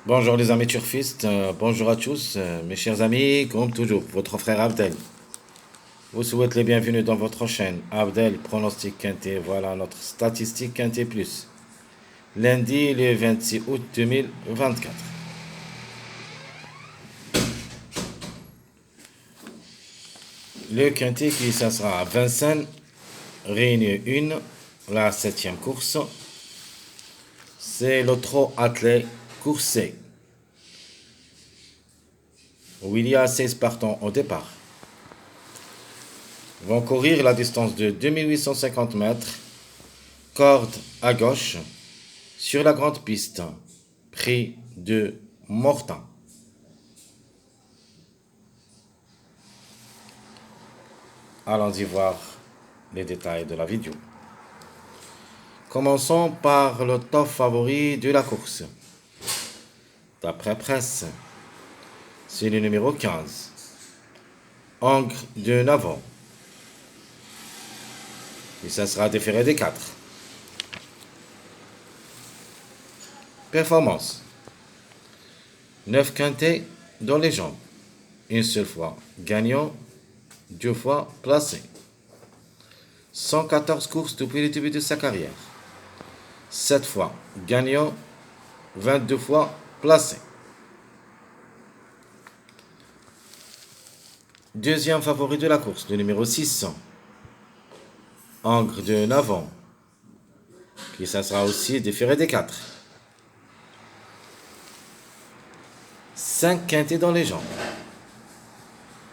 Bonjour les amis turfistes, bonjour à tous, mes chers amis, comme toujours, votre frère Abdel vous souhaite les bienvenus dans votre chaîne. Abdel Pronostic Quintet, voilà notre statistique Quintet Plus. Lundi le 26 août 2024. Le Quintet qui ça sera à Vincennes, Réunion 1, la 7e course. C'est le trot attelé coursé, où il y a 16 partants au départ. Vont courir la distance de 2850 mètres, corde à gauche, sur la grande piste, prix de Mortain. Allons-y voir les détails de la vidéo. Commençons par le top favori de la course. D'après presse, c'est le numéro 15, Angre de Navon. Et ça sera déféré des 4. Performance. 9 quintets dans les jambes. Une seule fois gagnant, 2 fois placé. 114 courses depuis le début de sa carrière. 7 fois gagnant, 22 fois placé. Deuxième favori de la course, le numéro 600, Angre de Navon, qui ça sera aussi déféré des 4. 5 quintés dans les jambes.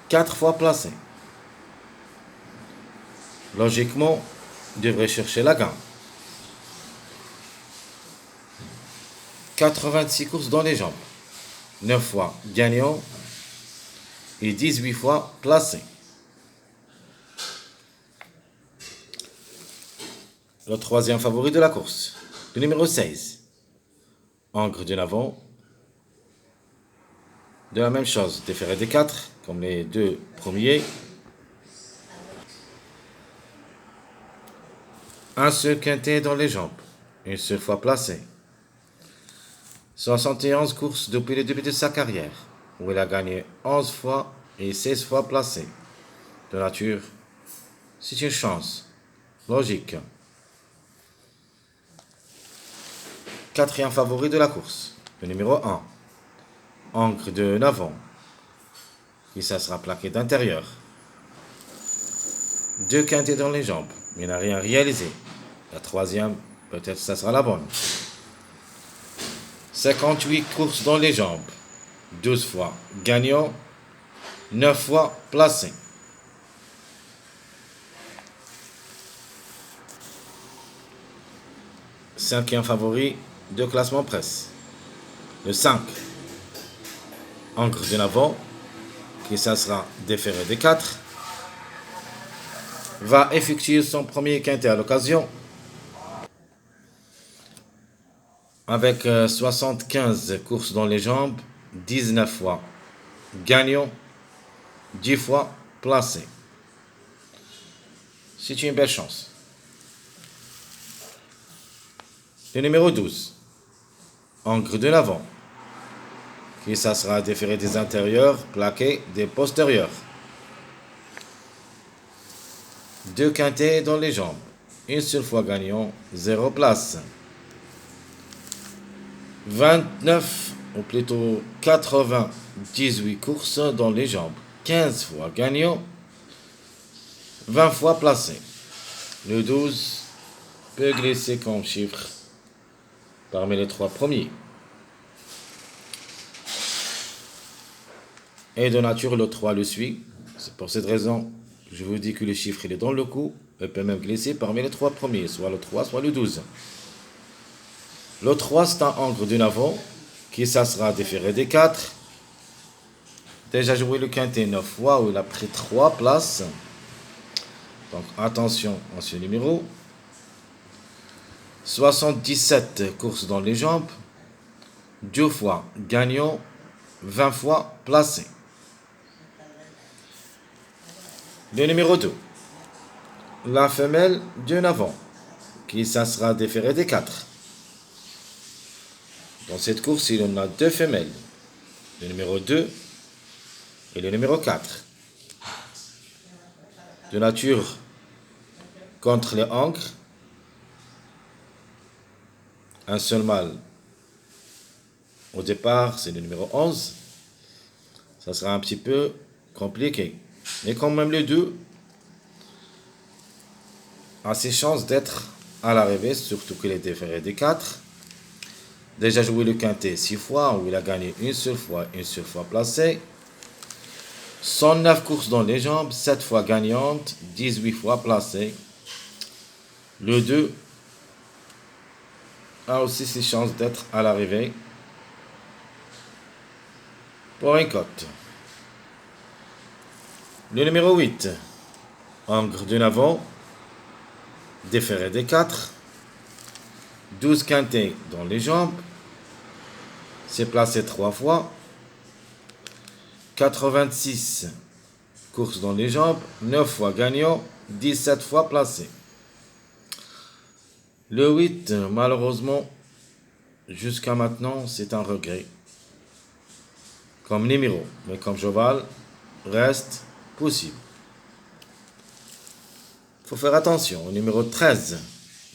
4 fois placé. Logiquement, devrait chercher la gagne. 86 courses dans les jambes. 9 fois gagnant et 18 fois placé. Le troisième favori de la course, le numéro 16, Angre de Navon. De la même chose, déféré des 4, comme les deux premiers. Un seul quintet dans les jambes, une seule fois placé. 71 courses depuis le début de sa carrière, où il a gagné 11 fois et 16 fois placé. De nature, c'est une chance. Logique. Quatrième favori de la course, le numéro 1, Angre de Navon, qui ça sera plaqué d'intérieur. 2 quintets dans les jambes, mais il n'a rien réalisé. La troisième, peut-être ça sera la bonne. 58 courses dans les jambes, 12 fois gagnant, 9 fois placé. Cinquième favori de classement presse, le 5, Angre de Navon, qui ça sera déféré des 4, va effectuer son premier quintet à l'occasion avec 75 courses dans les jambes, 19 fois gagnant, 10 fois placé. C'est une belle chance. Le numéro 12, Angre de Navon, qui ça sera déféré des intérieurs, plaqué des postérieurs. 2 quintets dans les jambes, une seule fois gagnant, 0 place. 29, ou plutôt 98 courses dans les jambes, 15 fois gagnant, 20 fois placé. Le 12 peut glisser comme chiffre parmi les 3 premiers. Et de nature, le 3 le suit. C'est pour cette raison que je vous dis que le chiffre il est dans le coup. Il peut même glisser parmi les 3 premiers, soit le 3, soit le 12. Le 3, c'est un Angre de Navon, qui ça sera déféré des 4. Déjà joué le quintet 9 fois, où il a pris 3 places. Donc attention à ce numéro. 77 courses dans les jambes, 2 fois gagnant, 20 fois placé. Le numéro 2, la femelle de Navon, qui ça sera déféré des 4. Dans cette course, il y en a deux femelles. Le numéro 2 et le numéro 4. De nature contre les ancres. Un seul mâle. Au départ, c'est le numéro 11. Ça sera un petit peu compliqué. Mais quand même les deux a ses chances d'être à l'arrivée, surtout qu'il est déféré des 4. Déjà joué le quintet 6 fois, où il a gagné une seule fois placé. 109 courses dans les jambes, 7 fois gagnante, 18 fois placée. Le 2 a aussi ses chances d'être à l'arrivée pour une cote. Le numéro 8, Angre de Navon, déféré des 4. 12 quintets dans les jambes. C'est placé 3 fois. 86 courses dans les jambes. 9 fois gagnant. 17 fois placé. Le 8, malheureusement, jusqu'à maintenant, c'est un regret. Comme numéro, mais comme cheval, reste possible. Il faut faire attention. Au numéro 13,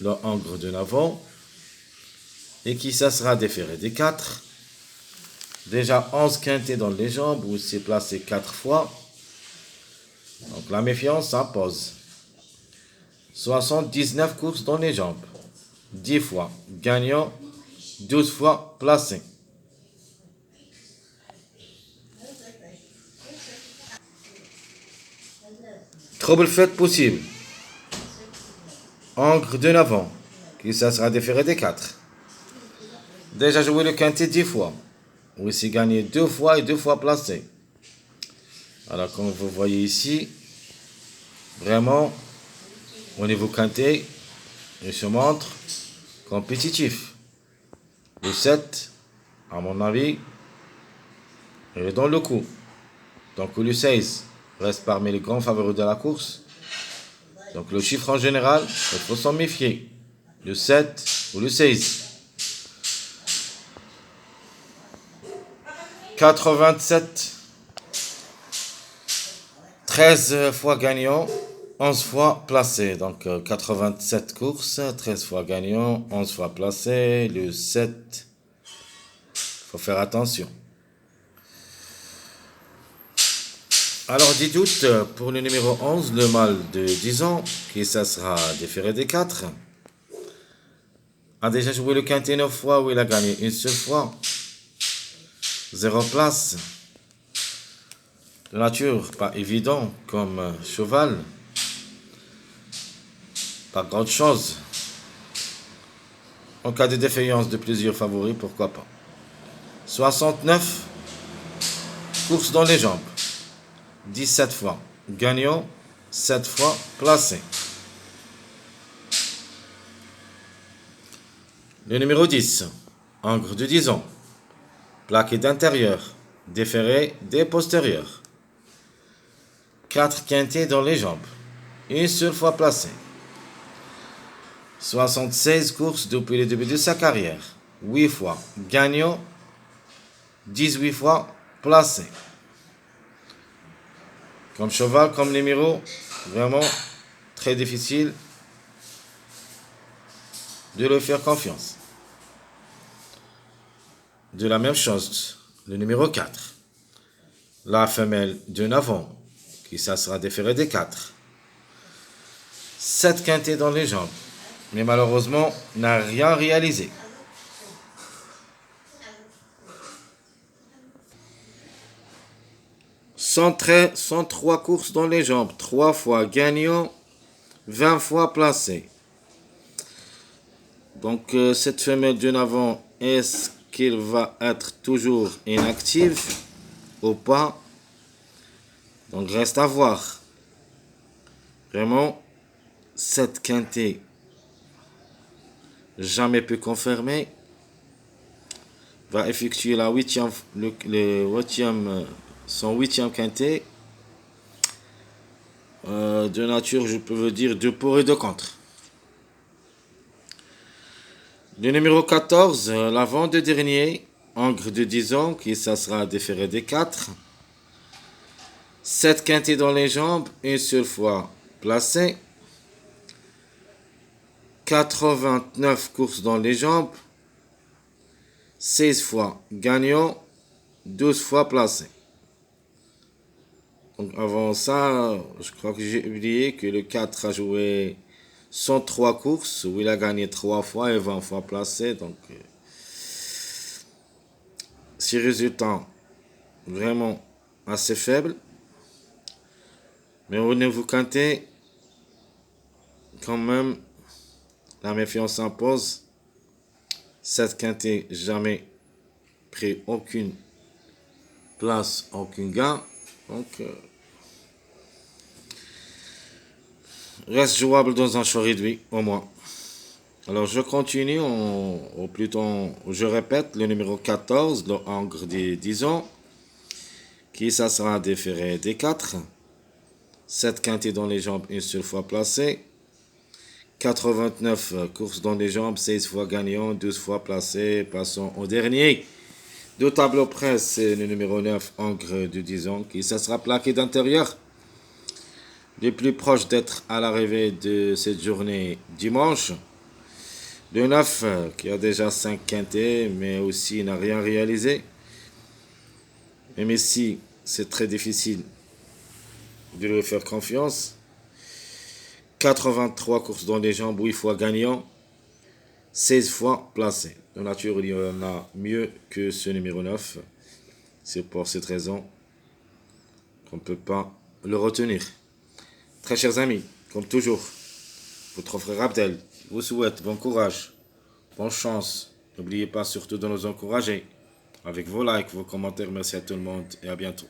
le Angre de Navon. Et qui ça sera déféré des 4. Déjà 11 quintets dans les jambes où c'est placé 4 fois. Donc la méfiance s'impose. 79 courses dans les jambes. 10 fois gagnant, 12 fois placé. Trouble fait possible. Angre de Navon. Qui ça sera déféré des 4. Déjà joué le quintet 10 fois. Où c'est gagné 2 fois et 2 fois placé. Alors, comme vous voyez ici, vraiment, au niveau quintet, il se montre compétitif. Le 7, à mon avis, il est dans le coup. Donc, le 16 reste parmi les grands favoris de la course. Donc, le chiffre en général, il faut s'en méfier. Le 7 ou le 16. 87, 13 fois gagnant, 11 fois placé. Donc 87 courses, 13 fois gagnant, 11 fois placé. Le 7, il faut faire attention. Alors, 10 doutes pour le numéro 11, le mâle de 10 ans, qui ça sera déféré des 4. A déjà joué le quintet 9 fois où il a gagné une seule fois. 0 place. De nature, pas évident comme cheval. Pas grand chose. En cas de défaillance de plusieurs favoris, pourquoi pas. 69 courses dans les jambes. 17 fois gagnant, 7 fois placé. Le numéro 10, Angre de 10 ans. Plaqué d'intérieur, déféré des postérieurs. 4 quintets dans les jambes. Une seule fois placé. 76 courses depuis le début de sa carrière. 8 fois gagnant. 18 fois placé. Comme cheval, comme numéro, vraiment très difficile de lui faire confiance. De la même chose, le numéro 4. La femelle de Navon, qui ça sera déféré des 4. 7 quintets dans les jambes, mais malheureusement n'a rien réalisé. « 103 courses dans les jambes, 3 fois gagnant, 20 fois placé. » Donc cette femelle de Navon, est-ce qu'il va être toujours inactive ou pas? Donc reste à voir. Vraiment, cette quintée jamais pu confirmer va effectuer la son huitième quintet. De nature, je peux vous dire, de pour et de contre. Le numéro 14, l'avant-dernier, encre de 10 ans, qui ça sera déféré des 4. 7 quintés dans les jambes, une seule fois placé. 89 courses dans les jambes, 16 fois gagnant, 12 fois placé. Donc avant ça, je crois que j'ai oublié que le 4 a joué 103 courses, où il a gagné 3 fois et 20 fois placé. Donc, 6 résultats vraiment assez faibles. Mais au niveau quintet, quand même, la méfiance s'impose. 7 quintet, jamais pris aucune place, aucun gain. Donc, reste jouable dans un choix réduit, au moins. Alors, je continue, ou plutôt, je répète, le numéro 14, le encre des 10 ans, qui ça sera déféré des 4. 7 quintés dans les jambes, une seule fois placé. 89 courses dans les jambes, 16 fois gagnant, 12 fois placé. Passons au dernier. Deux tableaux près, c'est le numéro 9, encre de 10 ans, qui ça sera plaqué d'intérieur. Le plus proche d'être à l'arrivée de cette journée dimanche. Le 9, qui a déjà 5 quintés, mais aussi n'a rien réalisé. Même ici, c'est très difficile de lui faire confiance. 83 courses dans les jambes, 8 fois gagnant, 16 fois placé. De nature, il y en a mieux que ce numéro 9. C'est pour cette raison qu'on ne peut pas le retenir. Très chers amis, comme toujours, votre frère Abdel vous souhaite bon courage, bonne chance. N'oubliez pas surtout de nous encourager avec vos likes, vos commentaires. Merci à tout le monde et à bientôt.